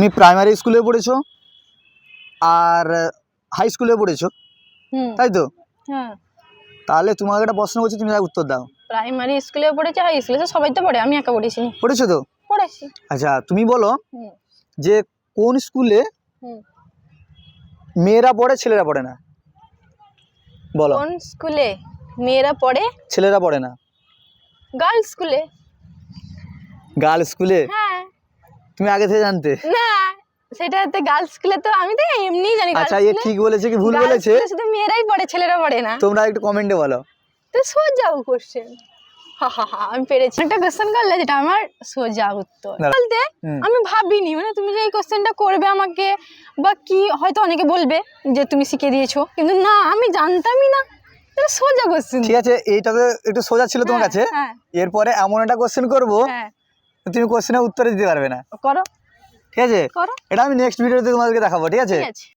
তুমি প্রাইমারি স্কুলে পড়েছো আর হাই স্কুলে পড়েছো, তাই তো? হ্যাঁ, তাহলে তোমাকে একটা প্রশ্ন করছি, তুমি তার উত্তর দাও। প্রাইমারি স্কুলে পড়েছে, হাই স্কুলে সবাই তো পড়ে, আমি একা পড়েছি। পড়েছো তো? পড়েছি। আচ্ছা তুমি বলো হুম যে কোন স্কুলে হুম মেয়েরা পড়ে ছেলেরা পড়ে না? বলো। কোন স্কুলে মেয়েরা পড়ে ছেলেরা পড়ে না? গার্লস স্কুলে। গার্লস স্কুলে? হ্যাঁ। তুমি আগে থেকে জানতে? না, সেটাতে গার্লস স্কুলে তো আমি তো এমনিই জানি। আচ্ছা এ ঠিক বলেছে কি ভুল বলেছে? শুধু মেয়েরাই পড়ে, ছেলেরা পড়ে না। তোমরা একটু কমেন্টে বলো। তো সোজা কোশ্চেন, আমি পেরেছি। একটা কোশ্চেন করলে যেটা আমার সোজা উত্তর বলতে আমি ভাবিনি, মানে তুমি যে এই কোশ্চেনটা করবে আমাকে বা কি, হয়তো অনেকে বলবে যে তুমি শিখে দিয়েছো, কিন্তু না, আমি জানতামই না। সোজা কোশ্চেন। ঠিক আছে, এইটাতে একটু সোজা ছিল তোমার কাছে। এরপরে এমন একটা কোশ্চেন করবো তুমি কোশ্চেনের উত্তর দিতে পারবে না। করো। ঠিক আছে, করো। এটা আমি নেক্সট ভিডিওতে তোমাদেরকে দেখাবো। ঠিক আছে।